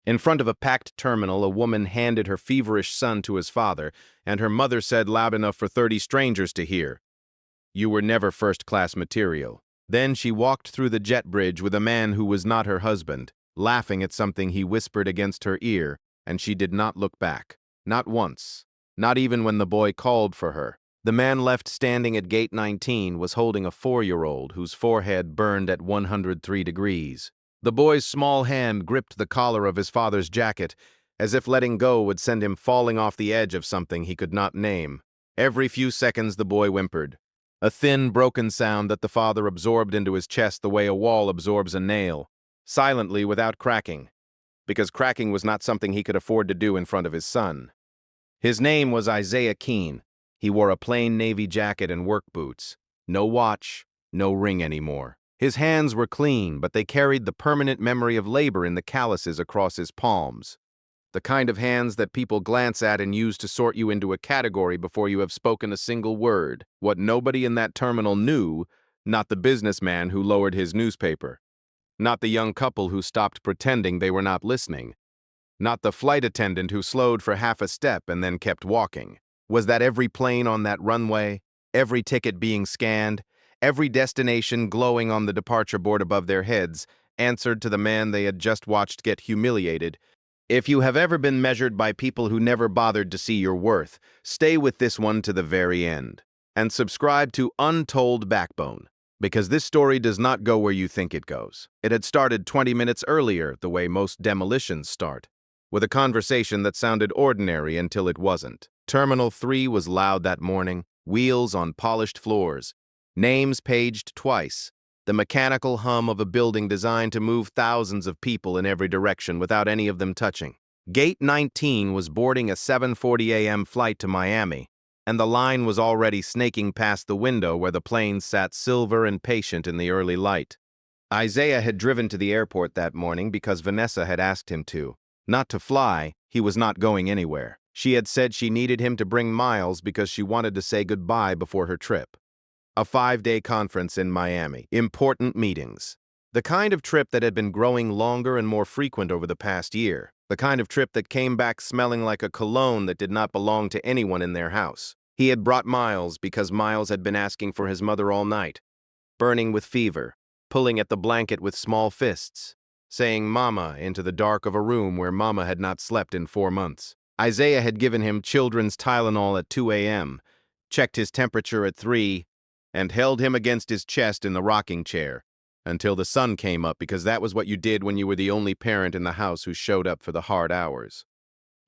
In front of a packed terminal, a woman handed her feverish son to his father, and her mother said loud enough for 30 strangers to hear, "You were never first-class material." Then she walked through the jet bridge with a man who was not her husband, laughing at something he whispered against her ear, and she did not look back. Not once. Not even when the boy called for her. The man left standing at gate 19 was holding a 4-year-old whose forehead burned at 103 degrees. The boy's small hand gripped the collar of his father's jacket, as if letting go would send him falling off the edge of something he could not name. Every few seconds the boy whimpered, a thin, broken sound that the father absorbed into his chest the way a wall absorbs a nail, silently without cracking, because cracking was not something he could afford to do in front of his son. His name was Isaiah Keene. He wore a plain navy jacket and work boots. No watch, no ring anymore. His hands were clean, but they carried the permanent memory of labor in the calluses across his palms. The kind of hands that people glance at and use to sort you into a category before you have spoken a single word. What nobody in that terminal knew, not the businessman who lowered his newspaper, not the young couple who stopped pretending they were not listening, not the flight attendant who slowed for half a step and then kept walking, was that every plane on that runway, every ticket being scanned, every destination glowing on the departure board above their heads, answered to the man they had just watched get humiliated. If you have ever been measured by people who never bothered to see your worth, stay with this one to the very end. And subscribe to Untold Backbone, because this story does not go where you think it goes. It had started 20 minutes earlier, the way most demolitions start, with a conversation that sounded ordinary until it wasn't. Terminal 3 was loud that morning, wheels on polished floors, names paged twice, the mechanical hum of a building designed to move thousands of people in every direction without any of them touching. Gate 19 was boarding a 7:40 a.m. flight to Miami, and the line was already snaking past the window where the plane sat silver and patient in the early light. Isaiah had driven to the airport that morning because Vanessa had asked him to. Not to fly, he was not going anywhere. She had said she needed him to bring Miles because she wanted to say goodbye before her trip. A 5-day conference in Miami. Important meetings. The kind of trip that had been growing longer and more frequent over the past year. The kind of trip that came back smelling like a cologne that did not belong to anyone in their house. He had brought Miles because Miles had been asking for his mother all night, burning with fever, pulling at the blanket with small fists, saying "Mama" into the dark of a room where Mama had not slept in 4 months. Isaiah had given him children's Tylenol at 2 a.m., checked his temperature at 3, and held him against his chest in the rocking chair until the sun came up, because that was what you did when you were the only parent in the house who showed up for the hard hours.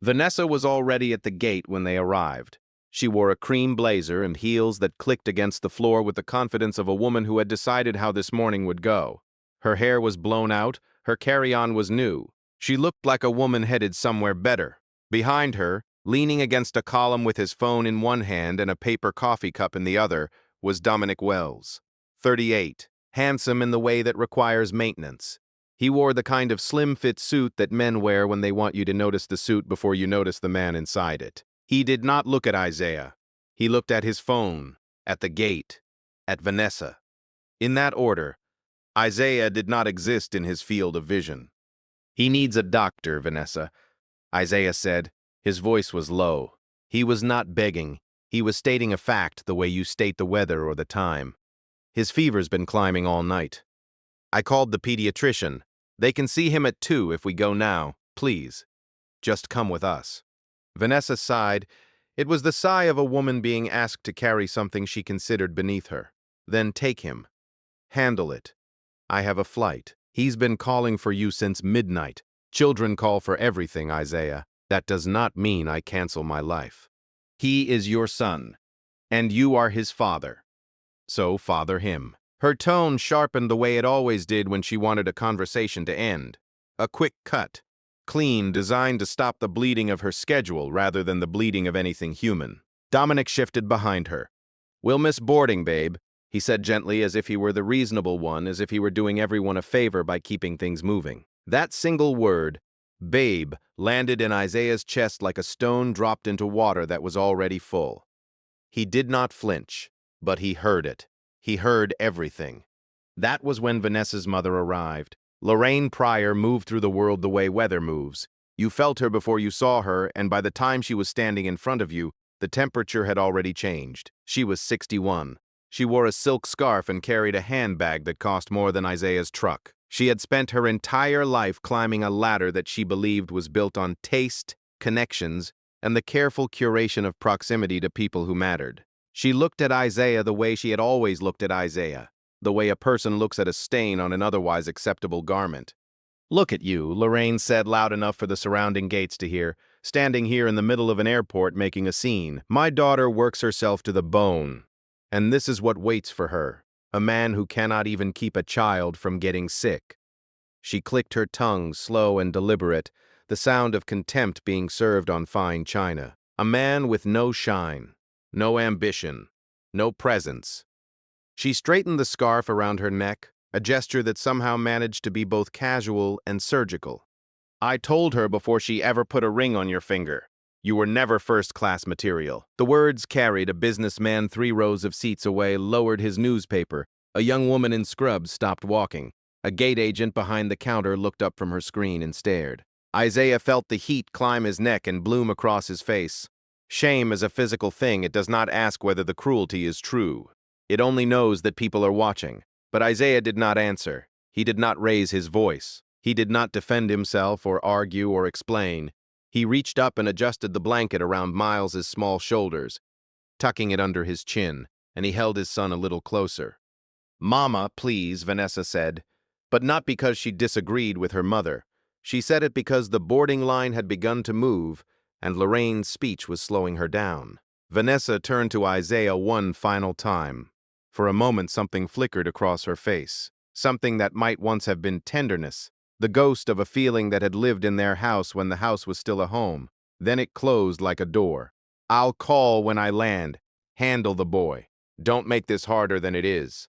Vanessa was already at the gate when they arrived. She wore a cream blazer and heels that clicked against the floor with the confidence of a woman who had decided how this morning would go. Her hair was blown out, her carry-on was new. She looked like a woman headed somewhere better. Behind her, leaning against a column with his phone in one hand and a paper coffee cup in the other, was Dominic Wells, 38, handsome in the way that requires maintenance. He wore the kind of slim-fit suit that men wear when they want you to notice the suit before you notice the man inside it. He did not look at Isaiah. He looked at his phone, at the gate, at Vanessa. In that order, Isaiah did not exist in his field of vision. "He needs a doctor, Vanessa," Isaiah said. His voice was low. He was not begging. He was stating a fact the way you state the weather or the time. "His fever's been climbing all night. I called the pediatrician. They can see him at 2 if we go now. Please, just come with us." Vanessa sighed. It was the sigh of a woman being asked to carry something she considered beneath her. "Then take him. Handle it. I have a flight. He's been calling for you since midnight. Children call for everything, Isaiah. That does not mean I cancel my life. He is your son, and you are his father. So father him." Her tone sharpened the way it always did when she wanted a conversation to end. A quick cut, clean, designed to stop the bleeding of her schedule rather than the bleeding of anything human. Dominic shifted behind her. "We'll miss boarding, babe," he said gently, as if he were the reasonable one, as if he were doing everyone a favor by keeping things moving. That single word, "babe," landed in Isaiah's chest like a stone dropped into water that was already full. He did not flinch, but he heard it. He heard everything. That was when Vanessa's mother arrived. Lorraine Pryor moved through the world the way weather moves. You felt her before you saw her, and by the time she was standing in front of you, the temperature had already changed. She was 61. She wore a silk scarf and carried a handbag that cost more than Isaiah's truck. She had spent her entire life climbing a ladder that she believed was built on taste, connections, and the careful curation of proximity to people who mattered. She looked at Isaiah the way she had always looked at Isaiah, the way a person looks at a stain on an otherwise acceptable garment. "Look at you," Lorraine said loud enough for the surrounding gates to hear, "standing here in the middle of an airport making a scene. My daughter works herself to the bone, and this is what waits for her, a man who cannot even keep a child from getting sick." She clicked her tongue, slow and deliberate, the sound of contempt being served on fine china. A man with no shine, no ambition, no presence. She straightened the scarf around her neck, a gesture that somehow managed to be both casual and surgical. "I told her before she ever put a ring on your finger. You were never first-class material." The words carried. A businessman 3 rows of seats away lowered his newspaper. A young woman in scrubs stopped walking. A gate agent behind the counter looked up from her screen and stared. Isaiah felt the heat climb his neck and bloom across his face. Shame is a physical thing. It does not ask whether the cruelty is true. It only knows that people are watching. But Isaiah did not answer. He did not raise his voice. He did not defend himself or argue or explain. He reached up and adjusted the blanket around Miles's small shoulders, tucking it under his chin, and he held his son a little closer. "Mama, please," Vanessa said, but not because she disagreed with her mother. She said it because the boarding line had begun to move, and Lorraine's speech was slowing her down. Vanessa turned to Isaiah one final time. For a moment, something flickered across her face, something that might once have been tenderness, the ghost of a feeling that had lived in their house when the house was still a home. Then it closed like a door. "I'll call when I land. Handle the boy. Don't make this harder than it is."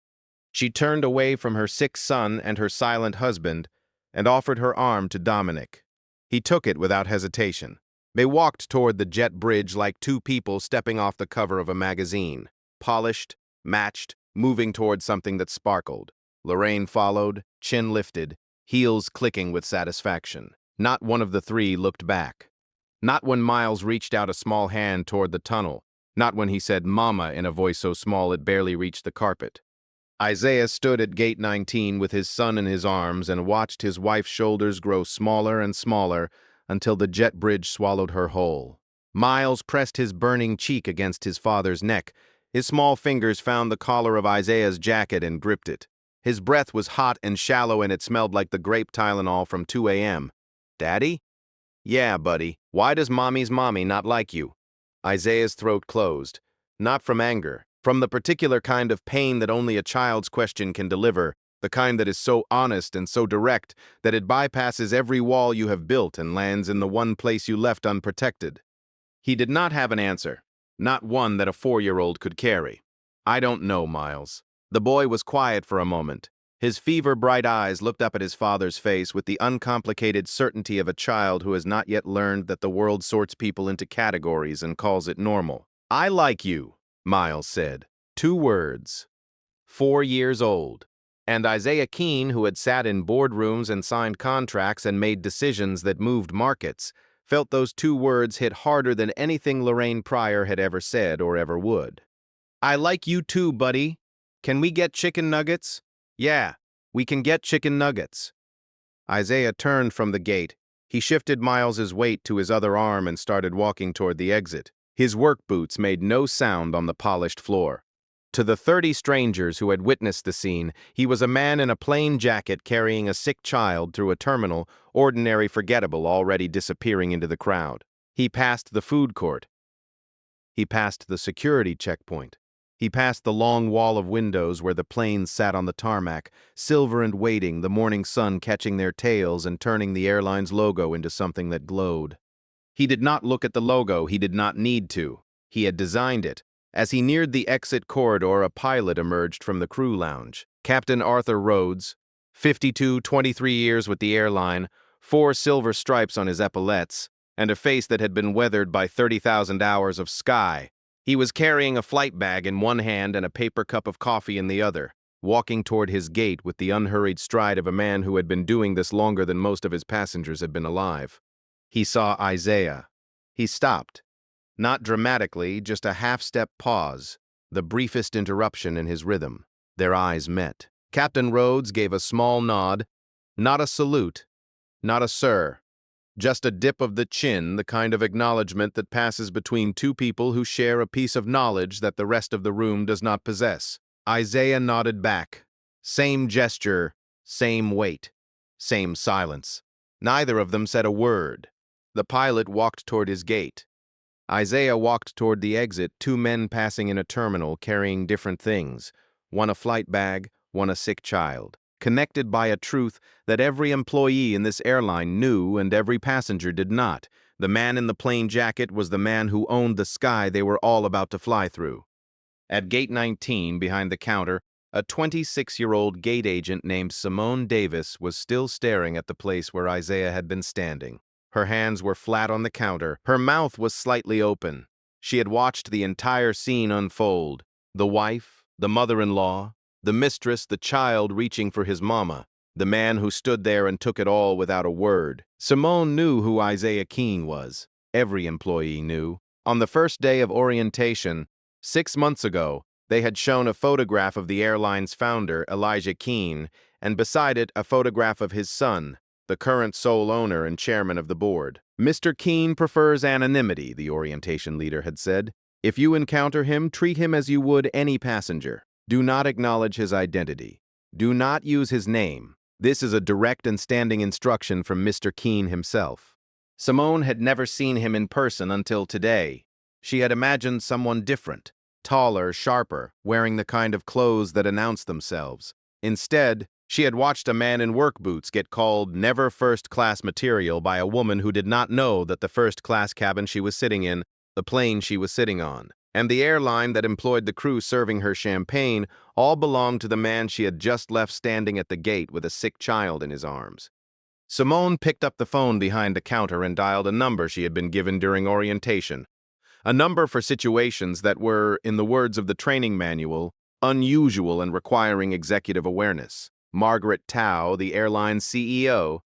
She turned away from her sick son and her silent husband and offered her arm to Dominic. He took it without hesitation. They walked toward the jet bridge like two people stepping off the cover of a magazine, polished, matched, moving toward something that sparkled. Lorraine followed, chin lifted, heels clicking with satisfaction. Not one of the 3 looked back. Not when Miles reached out a small hand toward the tunnel. Not when he said "Mama" in a voice so small it barely reached the carpet. Isaiah stood at gate 19 with his son in his arms and watched his wife's shoulders grow smaller and smaller until the jet bridge swallowed her whole. Miles pressed his burning cheek against his father's neck. His small fingers found the collar of Isaiah's jacket and gripped it. His breath was hot and shallow and it smelled like the grape Tylenol from 2 a.m. "Daddy?" "Yeah, buddy. Why does mommy's mommy not like you?" Isaiah's throat closed. Not from anger, from the particular kind of pain that only a child's question can deliver, the kind that is so honest and so direct that it bypasses every wall you have built and lands in the one place you left unprotected. He did not have an answer. Not one that a 4-year-old could carry. "I don't know, Miles." The boy was quiet for a moment. His fever-bright eyes looked up at his father's face with the uncomplicated certainty of a child who has not yet learned that the world sorts people into categories and calls it normal. "I like you," Miles said. 2 words. 4 years old. And Isaiah Keene, who had sat in boardrooms and signed contracts and made decisions that moved markets, felt those 2 words hit harder than anything Lorraine Pryor had ever said or ever would. "I like you too, buddy. Can we get chicken nuggets?" "Yeah, we can get chicken nuggets." Isaiah turned from the gate. He shifted Miles's weight to his other arm and started walking toward the exit. His work boots made no sound on the polished floor. To the 30 strangers who had witnessed the scene, he was a man in a plain jacket carrying a sick child through a terminal, ordinary forgettable, already disappearing into the crowd. He passed the food court. He passed the security checkpoint. He passed the long wall of windows where the planes sat on the tarmac, silver and waiting, the morning sun catching their tails and turning the airline's logo into something that glowed. He did not look at the logo. He did not need to. He had designed it. As he neared the exit corridor, a pilot emerged from the crew lounge. Captain Arthur Rhodes, 52, 23 years with the airline, 4 silver stripes on his epaulettes, and a face that had been weathered by 30,000 hours of sky. He was carrying a flight bag in one hand and a paper cup of coffee in the other. walking toward his gate with the unhurried stride of a man who had been doing this longer than most of his passengers had been alive. He saw Isaiah. He stopped. Not dramatically, just a half-step pause, the briefest interruption in his rhythm. Their eyes met. Captain Rhodes gave a small nod, not a salute, not a sir, just a dip of the chin, the kind of acknowledgement that passes between two people who share a piece of knowledge that the rest of the room does not possess. Isaiah nodded back. Same gesture, same weight, same silence. Neither of them said a word. The pilot walked toward his gate. Isaiah walked toward the exit, two men passing in a terminal carrying different things, one a flight bag, one a sick child, connected by a truth that every employee in this airline knew and every passenger did not. The man in the plain jacket was the man who owned the sky they were all about to fly through. At gate 19, behind the counter, a 26-year-old gate agent named Simone Davis was still staring at the place where Isaiah had been standing. Her hands were flat on the counter. Her mouth was slightly open. She had watched the entire scene unfold. The wife, the mother-in-law, the mistress, the child reaching for his mama, the man who stood there and took it all without a word. Simone knew who Isaiah Keene was. Every employee knew. On the first day of orientation, 6 months ago, they had shown a photograph of the airline's founder, Elijah Keene, and beside it a photograph of his son, the current sole owner and chairman of the board. Mr. Keene prefers anonymity, the orientation leader had said. If you encounter him, treat him as you would any passenger. Do not acknowledge his identity. Do not use his name. This is a direct and standing instruction from Mr. Keene himself. Simone had never seen him in person until today. She had imagined someone different, taller, sharper, wearing the kind of clothes that announce themselves. Instead, she had watched a man in work boots get called never first-class material by a woman who did not know that the first-class cabin she was sitting in, the plane she was sitting on, and the airline that employed the crew serving her champagne all belonged to the man she had just left standing at the gate with a sick child in his arms. Simone picked up the phone behind the counter and dialed a number she had been given during orientation, a number for situations that were, in the words of the training manual, unusual and requiring executive awareness. Margaret Tao, the airline's CEO,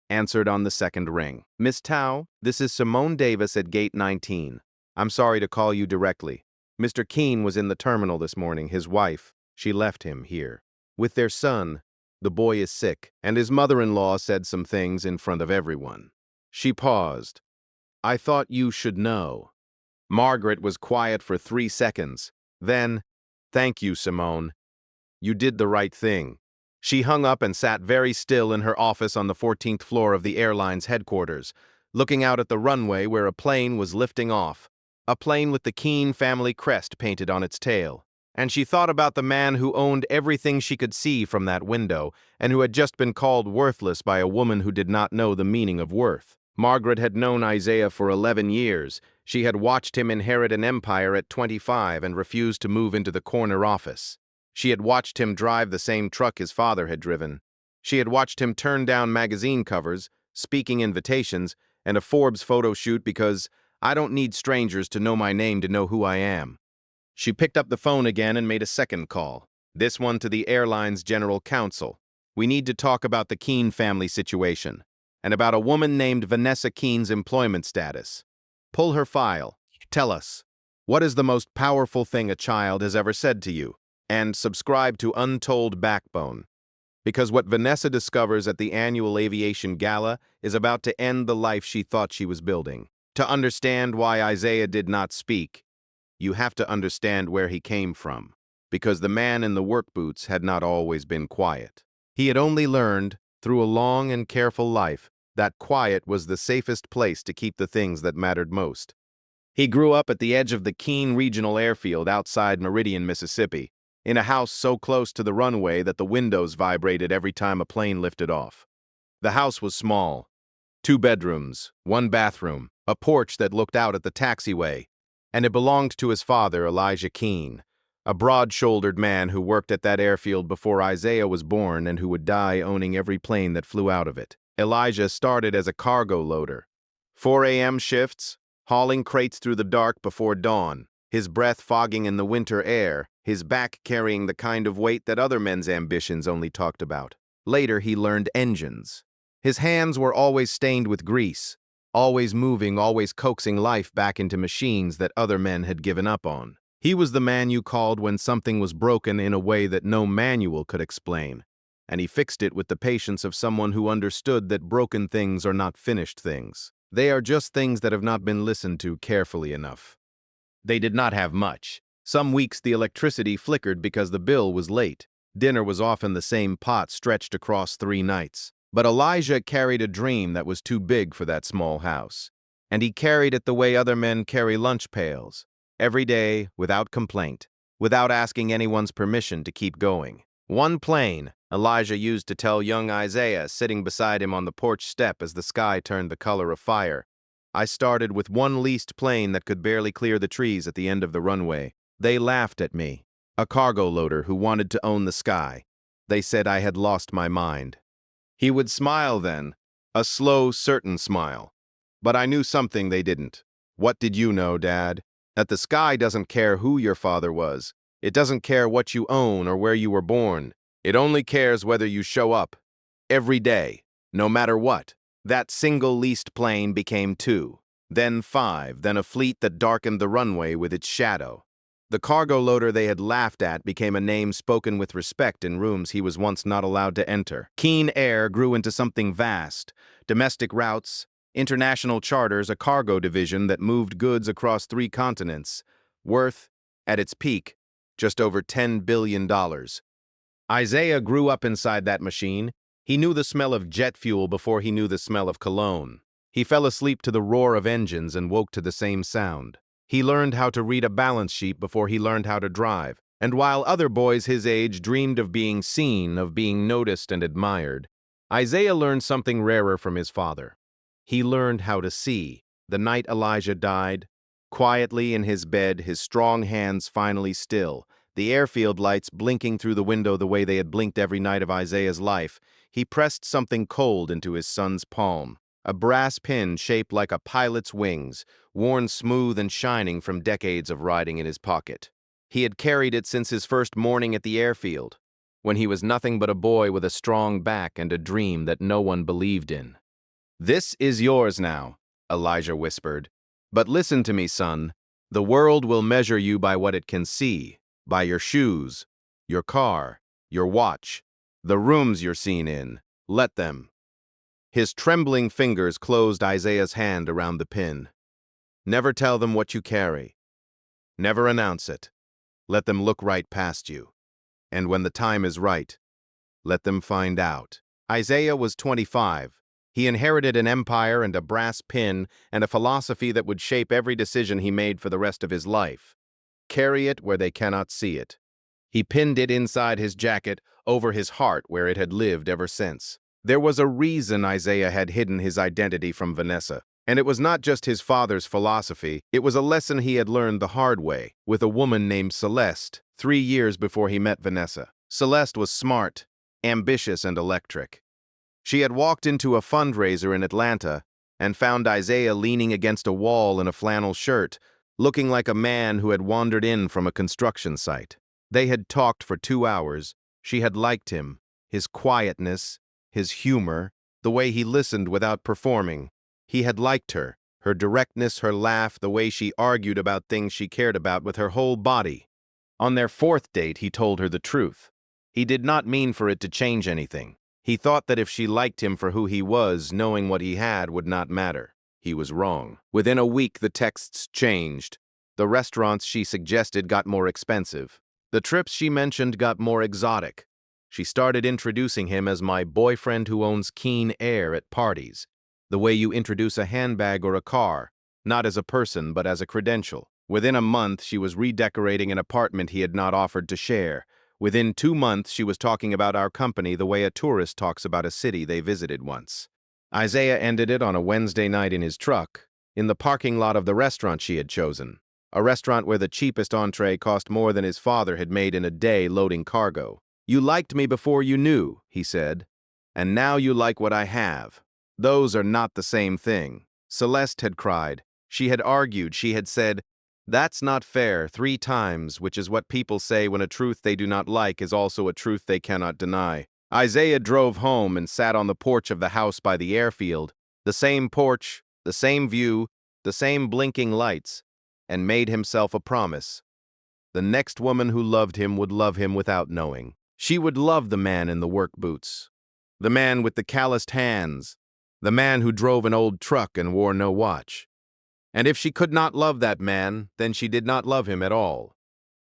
answered on the second ring. Miss Tao, this is Simone Davis at gate 19. I'm sorry to call you directly. Mr. Keene was in the terminal this morning. His wife, she left him here. With their son, the boy is sick, and his mother-in-law said some things in front of everyone. She paused. I thought you should know. Margaret was quiet for 3 seconds. Then, thank you, Simone. You did the right thing. She hung up and sat very still in her office on the 14th floor of the airline's headquarters, looking out at the runway where a plane was lifting off, a plane with the Keene family crest painted on its tail. And she thought about the man who owned everything she could see from that window and who had just been called worthless by a woman who did not know the meaning of worth. Margaret had known Isaiah for 11 years. She had watched him inherit an empire at 25 and refused to move into the corner office. She had watched him drive the same truck his father had driven. She had watched him turn down magazine covers, speaking invitations, and a Forbes photo shoot because I don't need strangers to know my name to know who I am. She picked up the phone again and made a second call, this one to the airline's general counsel. We need to talk about the Keene family situation, and about a woman named Vanessa Keene's employment status. Pull her file. Tell us, what is the most powerful thing a child has ever said to you? And subscribe to Untold Backbone, because what Vanessa discovers at the annual aviation gala is about to end the life she thought she was building. To understand why Isaiah did not speak, you have to understand where he came from, because the man in the work boots had not always been quiet. He had only learned, through a long and careful life, that quiet was the safest place to keep the things that mattered most. He grew up at the edge of the Keene Regional Airfield outside Meridian, Mississippi, in a house so close to the runway that the windows vibrated every time a plane lifted off. The house was small. 2 bedrooms, 1 bathroom, a porch that looked out at the taxiway, and it belonged to his father, Elijah Keene, a broad-shouldered man who worked at that airfield before Isaiah was born and who would die owning every plane that flew out of it. Elijah started as a cargo loader. 4 a.m. shifts, hauling crates through the dark before dawn, his breath fogging in the winter air, his back carrying the kind of weight that other men's ambitions only talked about. Later, he learned engines. His hands were always stained with grease, always moving, always coaxing life back into machines that other men had given up on. He was the man you called when something was broken in a way that no manual could explain, and he fixed it with the patience of someone who understood that broken things are not finished things. They are just things that have not been listened to carefully enough. They did not have much. Some weeks the electricity flickered because the bill was late. Dinner was often the same pot stretched across 3 nights. But Elijah carried a dream that was too big for that small house. And he carried it the way other men carry lunch pails, every day, without complaint, without asking anyone's permission to keep going. One plane, Elijah used to tell young Isaiah, sitting beside him on the porch step as the sky turned the color of fire. I started with one leased plane that could barely clear the trees at the end of the runway. They laughed at me. A cargo loader who wanted to own the sky. They said I had lost my mind. He would smile then, a slow, certain smile. But I knew something they didn't. What did you know, Dad? That the sky doesn't care who your father was. It doesn't care what you own or where you were born. It only cares whether you show up. Every day, no matter what. That single leased plane became 2, then 5, then a fleet that darkened the runway with its shadow. The cargo loader they had laughed at became a name spoken with respect in rooms he was once not allowed to enter. Keene Air grew into something vast. Domestic routes, international charters, a cargo division that moved goods across 3 continents. Worth, at its peak, just over $10 billion. Isaiah grew up inside that machine. He knew the smell of jet fuel before he knew the smell of cologne. He fell asleep to the roar of engines and woke to the same sound. He learned how to read a balance sheet before he learned how to drive. And while other boys his age dreamed of being seen, of being noticed and admired, Isaiah learned something rarer from his father. He learned how to see. The night Elijah died, quietly in his bed, his strong hands finally still, the airfield lights blinking through the window the way they had blinked every night of Isaiah's life, he pressed something cold into his son's palm. A brass pin shaped like a pilot's wings, worn smooth and shining from decades of riding in his pocket. He had carried it since his first morning at the airfield, when he was nothing but a boy with a strong back and a dream that no one believed in. "This is yours now," Elijah whispered. "But listen to me, son. The world will measure you by what it can see, by your shoes, your car, your watch, the rooms you're seen in. Let them." His trembling fingers closed Isaiah's hand around the pin. "Never tell them what you carry. Never announce it. Let them look right past you. And when the time is right, let them find out." Isaiah was 25. He inherited an empire and a brass pin and a philosophy that would shape every decision he made for the rest of his life. Carry it where they cannot see it. He pinned it inside his jacket, over his heart where it had lived ever since. There was a reason Isaiah had hidden his identity from Vanessa. And it was not just his father's philosophy, it was a lesson he had learned the hard way, with a woman named Celeste, 3 years before he met Vanessa. Celeste was smart, ambitious, and electric. She had walked into a fundraiser in Atlanta and found Isaiah leaning against a wall in a flannel shirt, looking like a man who had wandered in from a construction site. They had talked for 2 hours. She had liked him, his quietness, his humor, the way he listened without performing. He had liked her directness, her laugh, the way she argued about things she cared about with her whole body. On their 4th date, he told her the truth. He did not mean for it to change anything. He thought that if she liked him for who he was, knowing what he had would not matter. He was wrong. Within a week, the texts changed. The restaurants she suggested got more expensive. The trips she mentioned got more exotic. She started introducing him as my boyfriend who owns Keene Air at parties, the way you introduce a handbag or a car, not as a person but as a credential. Within a month, she was redecorating an apartment he had not offered to share. Within 2 months, she was talking about our company the way a tourist talks about a city they visited once. Isaiah ended it on a Wednesday night in his truck, in the parking lot of the restaurant she had chosen, a restaurant where the cheapest entree cost more than his father had made in a day loading cargo. "You liked me before you knew," he said, "and now you like what I have. Those are not the same thing." Celeste had cried. She had argued. She had said, That's not fair 3 times, which is what people say when a truth they do not like is also a truth they cannot deny. Isaiah drove home and sat on the porch of the house by the airfield, the same porch, the same view, the same blinking lights, and made himself a promise. The next woman who loved him would love him without knowing. She would love the man in the work boots, the man with the calloused hands, the man who drove an old truck and wore no watch. And if she could not love that man, then she did not love him at all.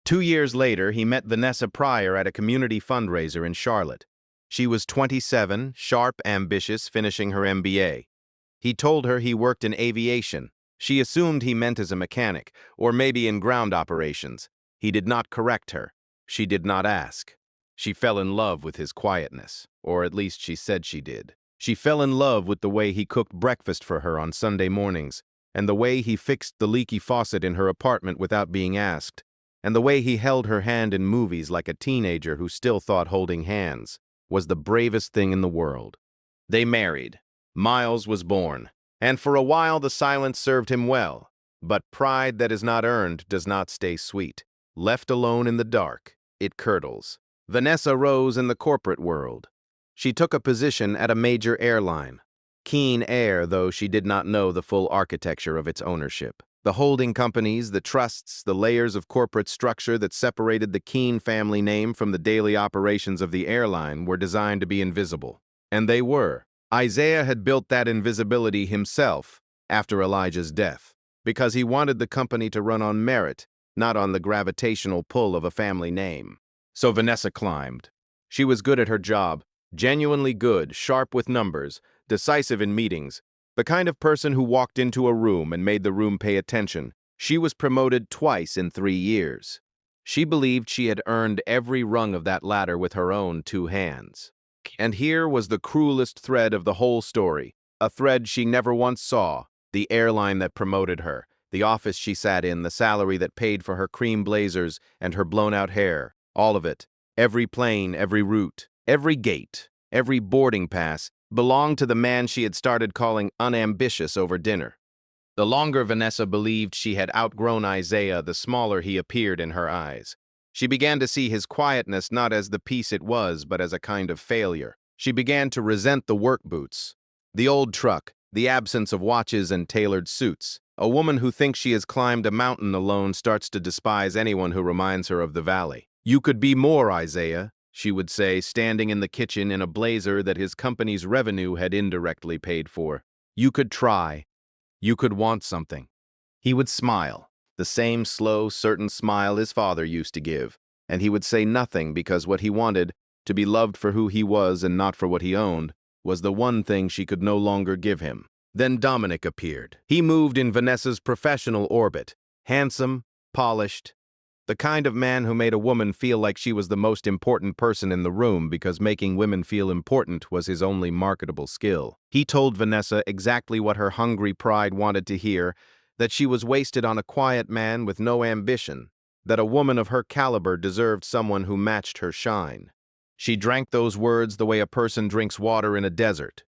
2 years later, he met Vanessa Pryor at a community fundraiser in Charlotte. She was 27, sharp, ambitious, finishing her MBA. He told her he worked in aviation. She assumed he meant as a mechanic, or maybe in ground operations. He did not correct her. She did not ask. She fell in love with his quietness, or at least she said she did. She fell in love with the way he cooked breakfast for her on Sunday mornings, and the way he fixed the leaky faucet in her apartment without being asked, and the way he held her hand in movies like a teenager who still thought holding hands was the bravest thing in the world. They married. Miles was born, and for a while the silence served him well. But pride that is not earned does not stay sweet. Left alone in the dark, it curdles. Vanessa rose in the corporate world. She took a position at a major airline. Keene Air, though she did not know the full architecture of its ownership. The holding companies, the trusts, the layers of corporate structure that separated the Keene family name from the daily operations of the airline were designed to be invisible. And they were. Isaiah had built that invisibility himself after Elijah's death, because he wanted the company to run on merit, not on the gravitational pull of a family name. So Vanessa climbed. She was good at her job, genuinely good, sharp with numbers, decisive in meetings, the kind of person who walked into a room and made the room pay attention. She was promoted twice in 3 years. She believed she had earned every rung of that ladder with her own 2 hands. And here was the cruelest thread of the whole story, a thread she never once saw: the airline that promoted her, the office she sat in, the salary that paid for her cream blazers and her blown-out hair, all of it, every plane, every route, every gate, every boarding pass, belonged to the man she had started calling unambitious over dinner. The longer Vanessa believed she had outgrown Isaiah, the smaller he appeared in her eyes. She began to see his quietness not as the peace it was, but as a kind of failure. She began to resent the work boots, the old truck, the absence of watches and tailored suits. A woman who thinks she has climbed a mountain alone starts to despise anyone who reminds her of the valley. "You could be more, Isaiah," she would say, standing in the kitchen in a blazer that his company's revenue had indirectly paid for. "You could try. You could want something." He would smile, the same slow, certain smile his father used to give, and he would say nothing because what he wanted, to be loved for who he was and not for what he owned, was the one thing she could no longer give him. Then Dominic appeared. He moved in Vanessa's professional orbit, handsome, polished, the kind of man who made a woman feel like she was the most important person in the room because making women feel important was his only marketable skill. He told Vanessa exactly what her hungry pride wanted to hear, that she was wasted on a quiet man with no ambition, that a woman of her caliber deserved someone who matched her shine. She drank those words the way a person drinks water in a desert.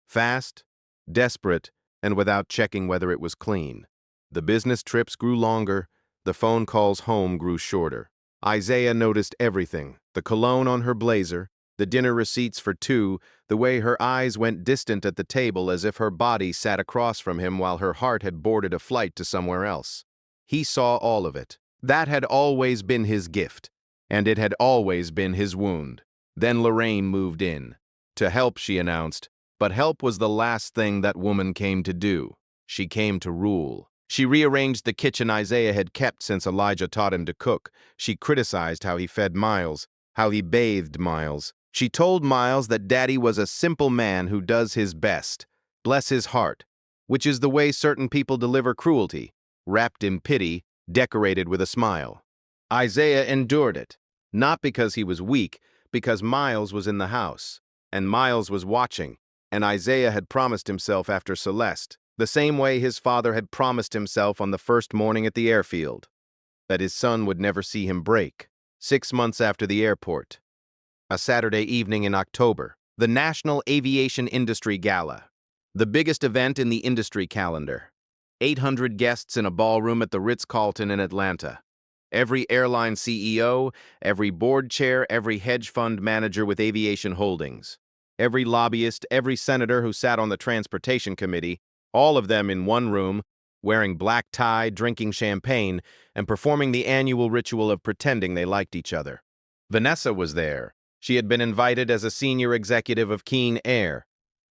Fast, desperate, and without checking whether it was clean. The business trips grew longer. The phone calls home grew shorter. Isaiah noticed everything: the cologne on her blazer, the dinner receipts for 2, the way her eyes went distant at the table as if her body sat across from him while her heart had boarded a flight to somewhere else. He saw all of it. That had always been his gift, and it had always been his wound. Then Lorraine moved in. To help, she announced, but help was the last thing that woman came to do. She came to rule. She rearranged the kitchen Isaiah had kept since Elijah taught him to cook. She criticized how he fed Miles, how he bathed Miles. She told Miles that Daddy was a simple man who does his best. Bless his heart. Which is the way certain people deliver cruelty, wrapped in pity, decorated with a smile. Isaiah endured it, not because he was weak, because Miles was in the house, and Miles was watching, and Isaiah had promised himself after Celeste, the same way his father had promised himself on the first morning at the airfield, that his son would never see him break. 6 months after the airport. A Saturday evening in October. The National Aviation Industry Gala. The biggest event in the industry calendar. 800 guests in a ballroom at the Ritz-Carlton in Atlanta. Every airline CEO, every board chair, every hedge fund manager with aviation holdings. Every lobbyist, every senator who sat on the transportation committee, all of them in one room, wearing black tie, drinking champagne, and performing the annual ritual of pretending they liked each other. Vanessa was there. She had been invited as a senior executive of Keene Air,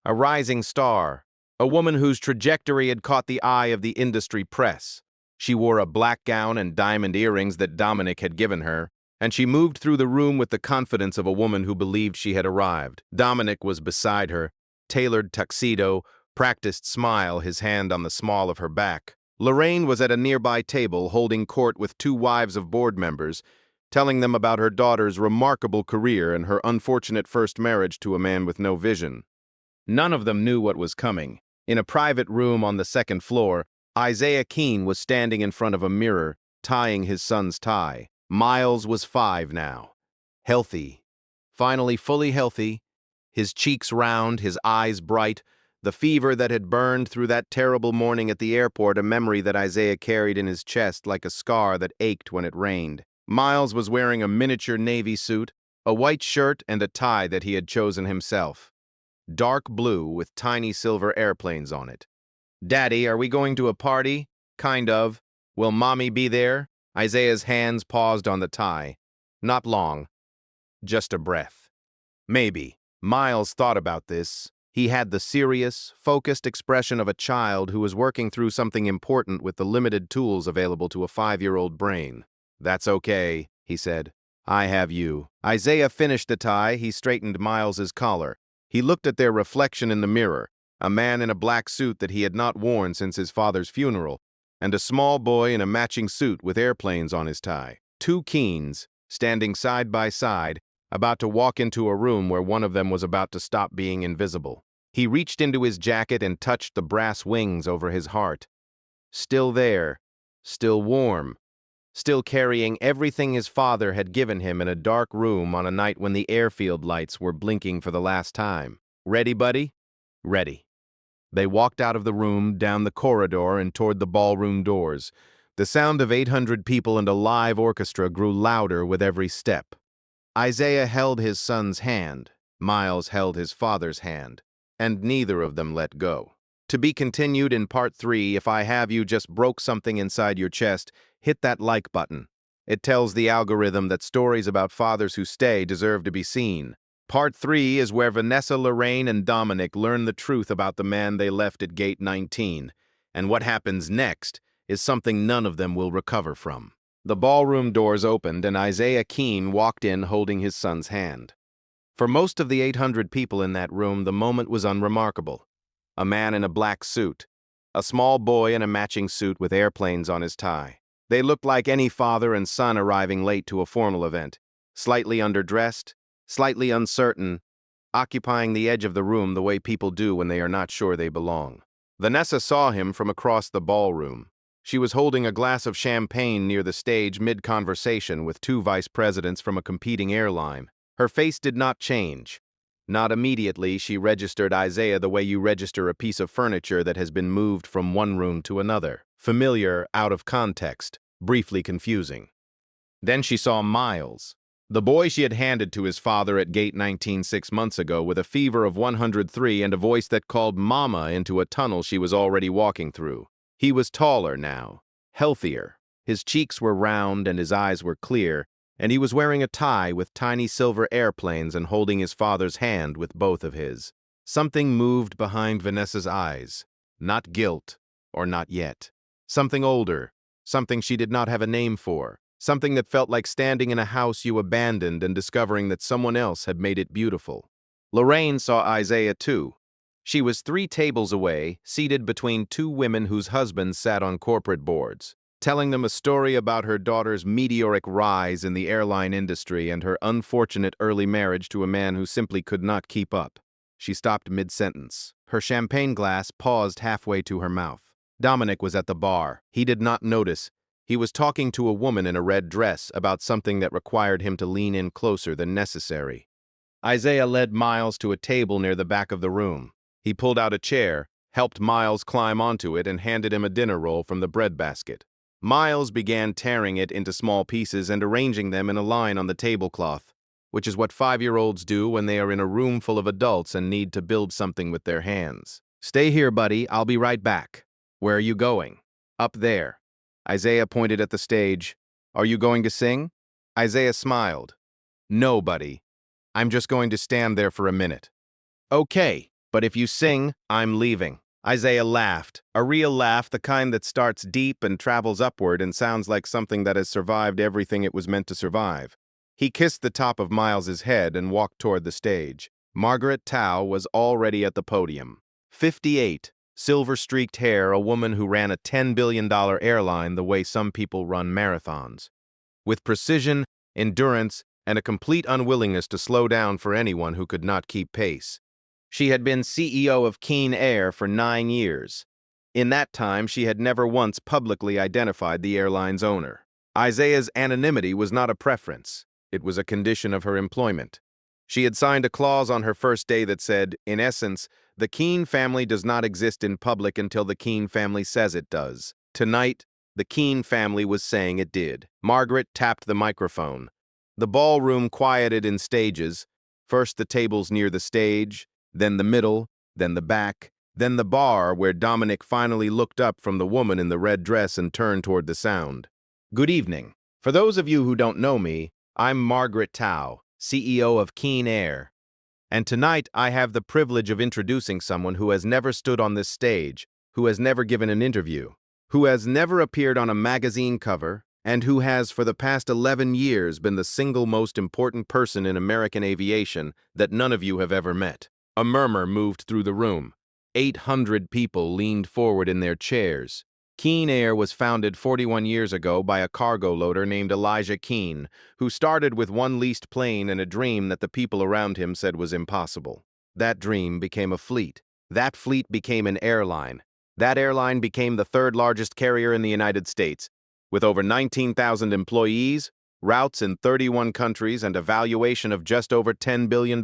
a rising star, a woman whose trajectory had caught the eye of the industry press. She wore a black gown and diamond earrings that Dominic had given her, and she moved through the room with the confidence of a woman who believed she had arrived. Dominic was beside her, tailored tuxedo, practiced smile, his hand on the small of her back. Lorraine was at a nearby table holding court with two wives of board members, telling them about her daughter's remarkable career and her unfortunate first marriage to a man with no vision. None of them knew what was coming. In a private room on the second floor, Isaiah Keene was standing in front of a mirror, tying his son's tie. Miles was 5 now. Healthy. Finally fully healthy. His cheeks round, his eyes bright. The fever that had burned through that terrible morning at the airport, a memory that Isaiah carried in his chest like a scar that ached when it rained. Miles was wearing a miniature navy suit, a white shirt, and a tie that he had chosen himself. Dark blue with tiny silver airplanes on it. "Daddy, are we going to a party?" "Kind of." "Will Mommy be there?" Isaiah's hands paused on the tie. "Not long. Just a breath." Maybe. Miles thought about this. He had the serious, focused expression of a child who was working through something important with the limited tools available to a 5-year-old brain. "That's okay," he said. "I have you." Isaiah finished the tie. He straightened Miles's collar. He looked at their reflection in the mirror, a man in a black suit that he had not worn since his father's funeral, and a small boy in a matching suit with airplanes on his tie. Two Keenes, standing side by side, about to walk into a room where one of them was about to stop being invisible. He reached into his jacket and touched the brass wings over his heart. Still there, still warm, still carrying everything his father had given him in a dark room on a night when the airfield lights were blinking for the last time. "Ready, buddy?" "Ready." They walked out of the room, down the corridor, and toward the ballroom doors. The sound of 800 people and a live orchestra grew louder with every step. Isaiah held his son's hand. Miles held his father's hand. And neither of them let go. To be continued in Part 3. If I have you just broke something inside your chest, hit that like button. It tells the algorithm that stories about fathers who stay deserve to be seen. Part 3 is where Vanessa, Lorraine, and Dominic learn the truth about the man they left at Gate 19. And what happens next is something none of them will recover from. The ballroom doors opened and Isaiah Keene walked in holding his son's hand. For most of the 800 people in that room, the moment was unremarkable. A man in a black suit. A small boy in a matching suit with airplanes on his tie. They looked like any father and son arriving late to a formal event. Slightly underdressed, slightly uncertain, occupying the edge of the room the way people do when they are not sure they belong. Vanessa saw him from across the ballroom. She was holding a glass of champagne near the stage mid-conversation with two vice presidents from a competing airline. Her face did not change. Not immediately. She registered Isaiah the way you register a piece of furniture that has been moved from one room to another. Familiar, out of context, briefly confusing. Then she saw Miles, the boy she had handed to his father at Gate 19 6 months ago with a fever of 103 and a voice that called Mama into a tunnel she was already walking through. He was taller now, healthier. His cheeks were round and his eyes were clear, and he was wearing a tie with tiny silver airplanes and holding his father's hand with both of his. Something moved behind Vanessa's eyes. Not guilt, or not yet. Something older, something she did not have a name for. Something that felt like standing in a house you abandoned and discovering that someone else had made it beautiful. Lorraine saw Isaiah too. She was 3 tables away, seated between 2 women whose husbands sat on corporate boards, telling them a story about her daughter's meteoric rise in the airline industry and her unfortunate early marriage to a man who simply could not keep up. She stopped mid-sentence. Her champagne glass paused halfway to her mouth. Dominic was at the bar. He did not notice. He was talking to a woman in a red dress about something that required him to lean in closer than necessary. Isaiah led Miles to a table near the back of the room. He pulled out a chair, helped Miles climb onto it, and handed him a dinner roll from the breadbasket. Miles began tearing it into small pieces and arranging them in a line on the tablecloth, which is what 5-year-olds do when they are in a room full of adults and need to build something with their hands. "Stay here, buddy. I'll be right back." "Where are you going?" "Up there." Isaiah pointed at the stage. "Are you going to sing?" Isaiah smiled. "No, buddy. I'm just going to stand there for a minute." "Okay, but if you sing, I'm leaving." Isaiah laughed, a real laugh, the kind that starts deep and travels upward and sounds like something that has survived everything it was meant to survive. He kissed the top of Miles's head and walked toward the stage. Margaret Tao was already at the podium. 58, silver-streaked hair, a woman who ran a $10 billion airline the way some people run marathons. With precision, endurance, and a complete unwillingness to slow down for anyone who could not keep pace. She had been CEO of Keene Air for 9 years. In that time, she had never once publicly identified the airline's owner. Isaiah's anonymity was not a preference. It was a condition of her employment. She had signed a clause on her first day that said, in essence, the Keene family does not exist in public until the Keene family says it does. Tonight, the Keene family was saying it did. Margaret tapped the microphone. The ballroom quieted in stages, first the tables near the stage, then the middle, then the back, then the bar where Dominic finally looked up from the woman in the red dress and turned toward the sound. "Good evening. For those of you who don't know me, I'm Margaret Tao, CEO of Keene Air. And tonight I have the privilege of introducing someone who has never stood on this stage, who has never given an interview, who has never appeared on a magazine cover, and who has for the past 11 years been the single most important person in American aviation that none of you have ever met." A murmur moved through the room. 800 people leaned forward in their chairs. Keene Air was founded 41 years ago by a cargo loader named Elijah Keene, who started with one leased plane and a dream that the people around him said was impossible. That dream became a fleet. That fleet became an airline. That airline became the third largest carrier in the United States, with over 19,000 employees, routes in 31 countries, and a valuation of just over $10 billion.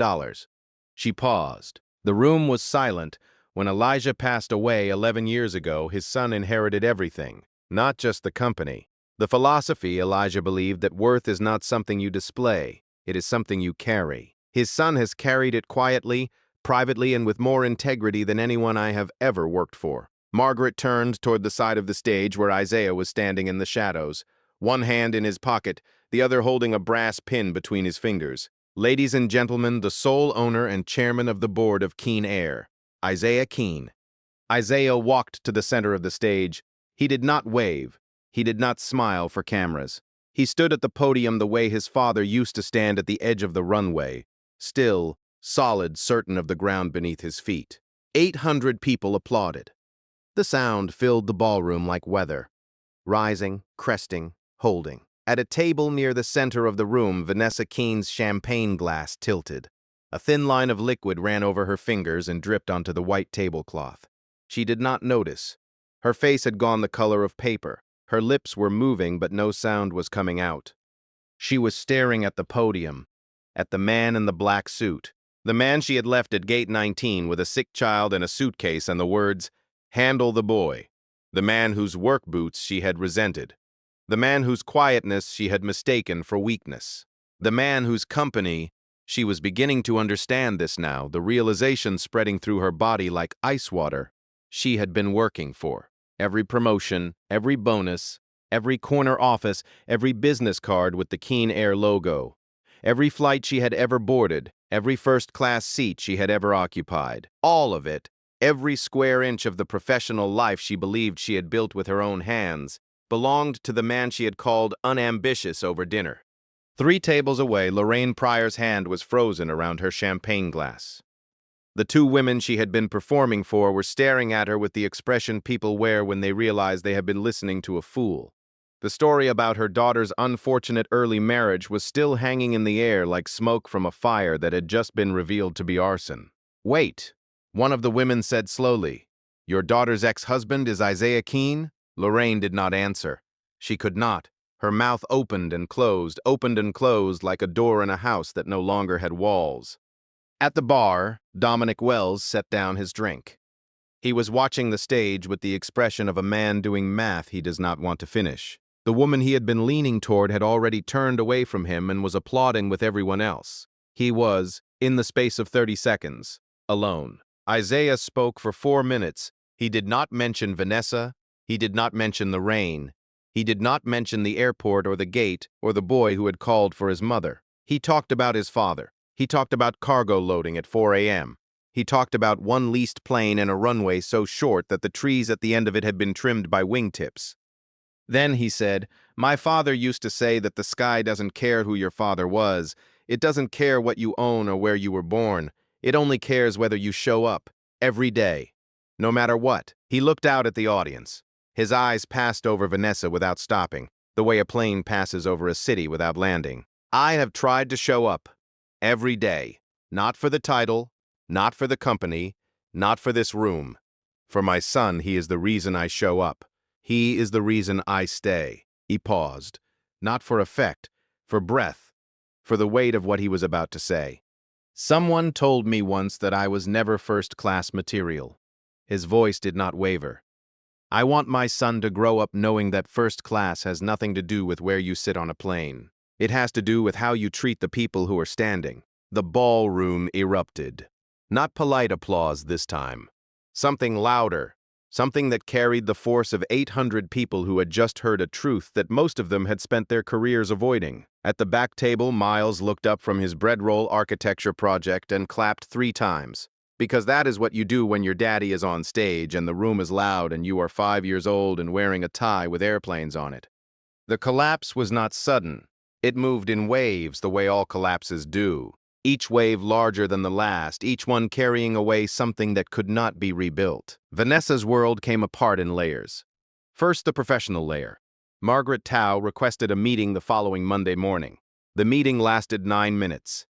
She paused. The room was silent. When Elijah passed away 11 years ago, his son inherited everything, not just the company. The philosophy, Elijah believed, that worth is not something you display, it is something you carry. His son has carried it quietly, privately, and with more integrity than anyone I have ever worked for. Margaret turned toward the side of the stage where Isaiah was standing in the shadows, one hand in his pocket, the other holding a brass pin between his fingers. "Ladies and gentlemen, the sole owner and chairman of the board of Keene Air, Isaiah Keene." Isaiah walked to the center of the stage. He did not wave. He did not smile for cameras. He stood at the podium the way his father used to stand at the edge of the runway, still, solid, certain of the ground beneath his feet. 800 people applauded. The sound filled the ballroom like weather, rising, cresting, holding. At a table near the center of the room, Vanessa Keene's champagne glass tilted. A thin line of liquid ran over her fingers and dripped onto the white tablecloth. She did not notice. Her face had gone the color of paper. Her lips were moving, but no sound was coming out. She was staring at the podium, at the man in the black suit, the man she had left at gate 19 with a sick child and a suitcase and the words, "Handle the boy," the man whose work boots she had resented, the man whose quietness she had mistaken for weakness, the man whose company— She was beginning to understand this now, the realization spreading through her body like ice water— she had been working for. Every promotion, every bonus, every corner office, every business card with the Keene Air logo, every flight she had ever boarded, every first-class seat she had ever occupied, all of it, every square inch of the professional life she believed she had built with her own hands, belonged to the man she had called unambitious over dinner. 3 tables away, Lorraine Pryor's hand was frozen around her champagne glass. The 2 women she had been performing for were staring at her with the expression people wear when they realize they have been listening to a fool. The story about her daughter's unfortunate early marriage was still hanging in the air like smoke from a fire that had just been revealed to be arson. "Wait," one of the women said slowly. "Your daughter's ex-husband is Isaiah Keene?" Lorraine did not answer. She could not. Her mouth opened and closed like a door in a house that no longer had walls. At the bar, Dominic Wells set down his drink. He was watching the stage with the expression of a man doing math he does not want to finish. The woman he had been leaning toward had already turned away from him and was applauding with everyone else. He was, in the space of 30 seconds, alone. Isaiah spoke for 4 minutes. He did not mention Vanessa. He did not mention the rain. He did not mention the airport or the gate or the boy who had called for his mother. He talked about his father. He talked about cargo loading at 4 a.m. He talked about one leased plane and a runway so short that the trees at the end of it had been trimmed by wingtips. Then he said, "My father used to say that the sky doesn't care who your father was. It doesn't care what you own or where you were born. It only cares whether you show up, every day, no matter what." He looked out at the audience. His eyes passed over Vanessa without stopping, the way a plane passes over a city without landing. "I have tried to show up, every day, not for the title, not for the company, not for this room. For my son, he is the reason I show up. He is the reason I stay." He paused, not for effect, for breath, for the weight of what he was about to say. "Someone told me once that I was never first-class material." His voice did not waver. "I want my son to grow up knowing that first class has nothing to do with where you sit on a plane. It has to do with how you treat the people who are standing." The ballroom erupted. Not polite applause this time. Something louder. Something that carried the force of 800 people who had just heard a truth that most of them had spent their careers avoiding. At the back table, Miles looked up from his bread roll architecture project and clapped 3 times. Because that is what you do when your daddy is on stage and the room is loud and you are 5 years old and wearing a tie with airplanes on it. The collapse was not sudden. It moved in waves the way all collapses do. Each wave larger than the last, each one carrying away something that could not be rebuilt. Vanessa's world came apart in layers. First, the professional layer. Margaret Tao requested a meeting the following Monday morning. The meeting lasted 9 minutes.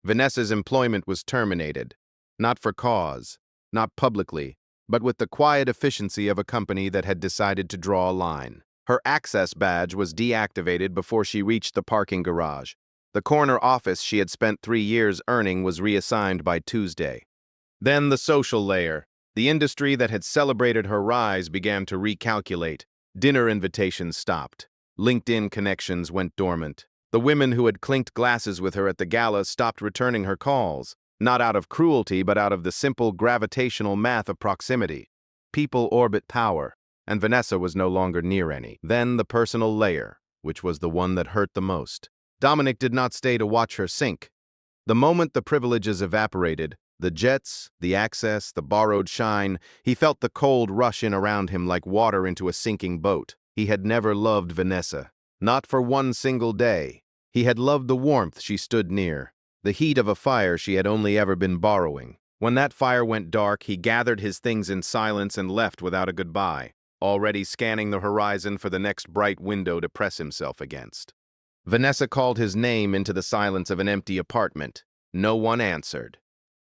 Vanessa's employment was terminated. Not for cause, not publicly, but with the quiet efficiency of a company that had decided to draw a line. Her access badge was deactivated before she reached the parking garage. The corner office she had spent 3 years earning was reassigned by Tuesday. Then the social layer. The industry that had celebrated her rise began to recalculate. Dinner invitations stopped. LinkedIn connections went dormant. The women who had clinked glasses with her at the gala stopped returning her calls, not out of cruelty but out of the simple gravitational math of proximity. People orbit power, and Vanessa was no longer near any. Then the personal layer, which was the one that hurt the most. Dominic did not stay to watch her sink. The moment the privileges evaporated, the jets, the access, the borrowed shine, he felt the cold rush in around him like water into a sinking boat. He had never loved Vanessa. Not for one single day. He had loved the warmth she stood near, the heat of a fire she had only ever been borrowing. When that fire went dark, he gathered his things in silence and left without a goodbye, already scanning the horizon for the next bright window to press himself against. Vanessa called his name into the silence of an empty apartment. No one answered.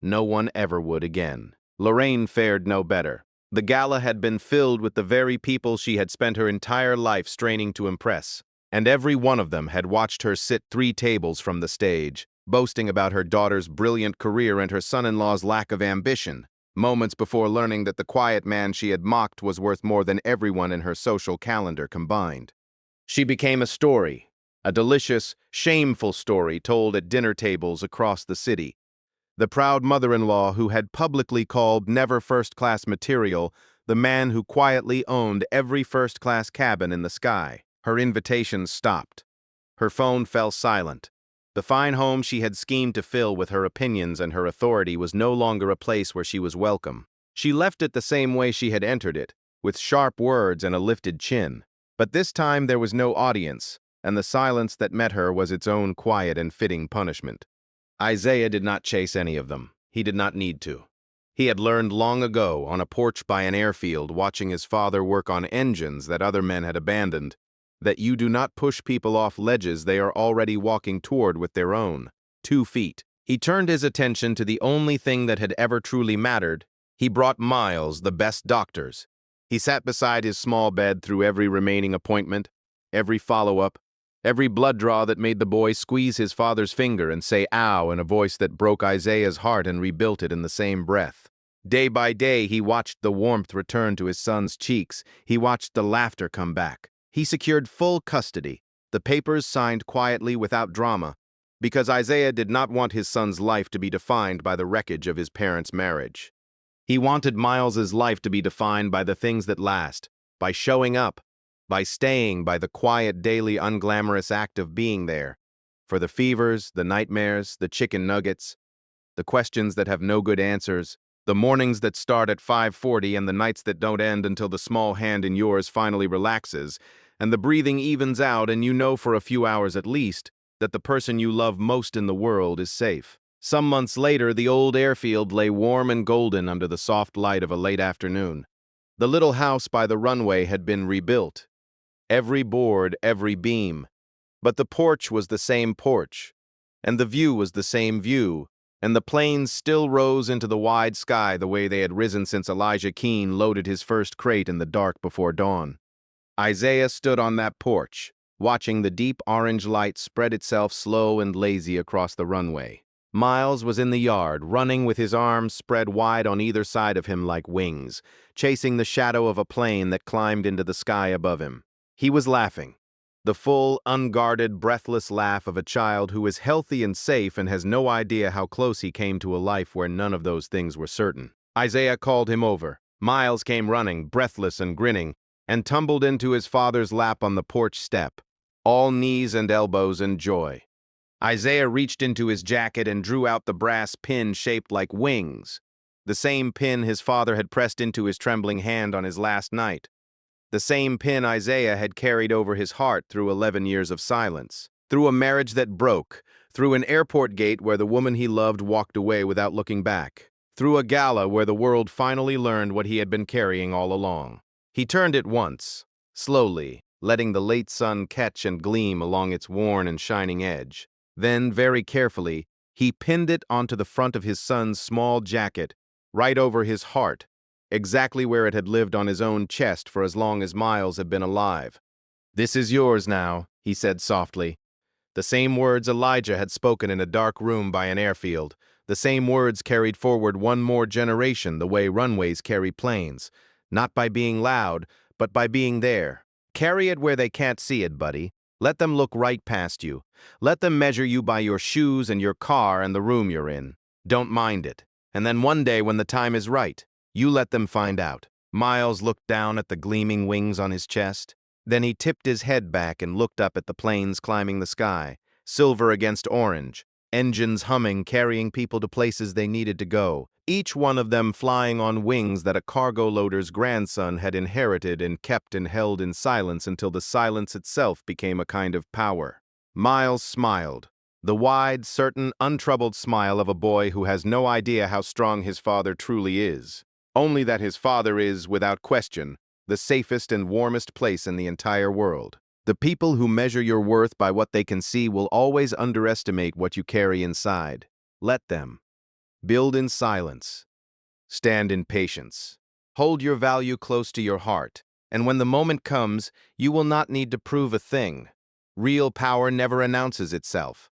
No one ever would again. Lorraine fared no better. The gala had been filled with the very people she had spent her entire life straining to impress, and every one of them had watched her sit 3 tables from the stage, boasting about her daughter's brilliant career and her son-in-law's lack of ambition, moments before learning that the quiet man she had mocked was worth more than everyone in her social calendar combined. She became a story. A delicious, shameful story told at dinner tables across the city. The proud mother-in-law who had publicly called never first-class material the man who quietly owned every first-class cabin in the sky. Her invitations stopped. Her phone fell silent. The fine home she had schemed to fill with her opinions and her authority was no longer a place where she was welcome. She left it the same way she had entered it, with sharp words and a lifted chin. But this time there was no audience, and the silence that met her was its own quiet and fitting punishment. Isaiah did not chase any of them. He did not need to. He had learned long ago, on a porch by an airfield, watching his father work on engines that other men had abandoned, that you do not push people off ledges they are already walking toward with their own 2 feet. He turned his attention to the only thing that had ever truly mattered. He brought Miles the best doctors. He sat beside his small bed through every remaining appointment, every follow-up, every blood draw that made the boy squeeze his father's finger and say "ow" in a voice that broke Isaiah's heart and rebuilt it in the same breath. Day by day, he watched the warmth return to his son's cheeks. He watched the laughter come back. He secured full custody, the papers signed quietly without drama, because Isaiah did not want his son's life to be defined by the wreckage of his parents' marriage. He wanted Miles's life to be defined by the things that last, by showing up, by staying, by the quiet, daily, unglamorous act of being there. For the fevers, the nightmares, the chicken nuggets, the questions that have no good answers, the mornings that start at 5:40 and the nights that don't end until the small hand in yours finally relaxes, and the breathing evens out and you know for a few hours at least that the person you love most in the world is safe. Some months later, the old airfield lay warm and golden under the soft light of a late afternoon. The little house by the runway had been rebuilt. Every board, every beam. But the porch was the same porch, and the view was the same view, and the planes still rose into the wide sky the way they had risen since Elijah Keene loaded his first crate in the dark before dawn. Isaiah stood on that porch, watching the deep orange light spread itself slow and lazy across the runway. Miles was in the yard, running with his arms spread wide on either side of him like wings, chasing the shadow of a plane that climbed into the sky above him. He was laughing. The full, unguarded, breathless laugh of a child who is healthy and safe and has no idea how close he came to a life where none of those things were certain. Isaiah called him over. Miles came running, breathless and grinning, and tumbled into his father's lap on the porch step, all knees and elbows and joy. Isaiah reached into his jacket and drew out the brass pin shaped like wings, the same pin his father had pressed into his trembling hand on his last night. The same pin Isaiah had carried over his heart through 11 years of silence, through a marriage that broke, through an airport gate where the woman he loved walked away without looking back, through a gala where the world finally learned what he had been carrying all along. He turned it once, slowly, letting the late sun catch and gleam along its worn and shining edge. Then, very carefully, he pinned it onto the front of his son's small jacket, right over his heart, exactly where it had lived on his own chest for as long as Miles had been alive. "This is yours now," he said softly. The same words Elijah had spoken in a dark room by an airfield. The same words carried forward one more generation the way runways carry planes, not by being loud, but by being there. Carry it where they can't see it, buddy. Let them look right past you. Let them measure you by your shoes and your car and the room you're in. Don't mind it. And then one day when the time is right, you let them find out. Miles looked down at the gleaming wings on his chest. Then he tipped his head back and looked up at the planes climbing the sky, silver against orange, engines humming, carrying people to places they needed to go, each one of them flying on wings that a cargo loader's grandson had inherited and kept and held in silence until the silence itself became a kind of power. Miles smiled, the wide, certain, untroubled smile of a boy who has no idea how strong his father truly is. Only that his father is, without question, the safest and warmest place in the entire world. The people who measure your worth by what they can see will always underestimate what you carry inside. Let them. Build in silence. Stand in patience. Hold your value close to your heart, and when the moment comes, you will not need to prove a thing. Real power never announces itself.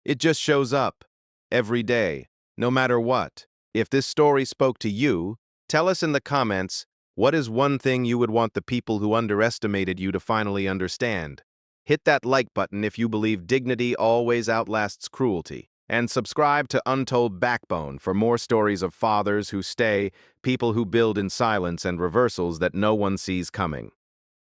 It just shows up, every day, no matter what. If this story spoke to you, tell us in the comments, what is one thing you would want the people who underestimated you to finally understand? Hit that like button if you believe dignity always outlasts cruelty. And subscribe to Untold Backbone for more stories of fathers who stay, people who build in silence, and reversals that no one sees coming.